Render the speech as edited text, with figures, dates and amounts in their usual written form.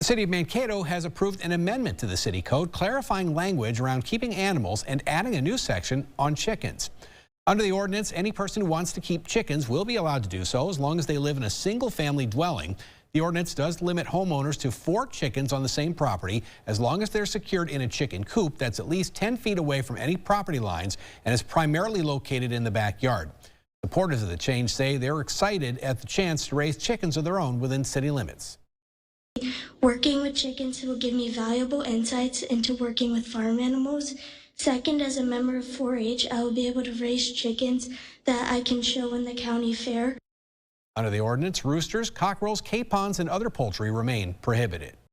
The City of Mankato has approved an amendment to the city code clarifying language around keeping animals and adding a new section on chickens. Under the ordinance, any person who wants to keep chickens will be allowed to do so as long as they live in a single-family dwelling. The ordinance does limit homeowners to 4 chickens on the same property as long as they're secured in a chicken coop that's at least 10 feet away from any property lines and is primarily located in the backyard. Supporters of the change say they're excited at the chance to raise chickens of their own within city limits. Working with chickens will give me valuable insights into working with farm animals. Second, as a member of 4-H, I will be able to raise chickens that I can show in the county fair. Under the ordinance, roosters, cockerels, capons, and other poultry remain prohibited.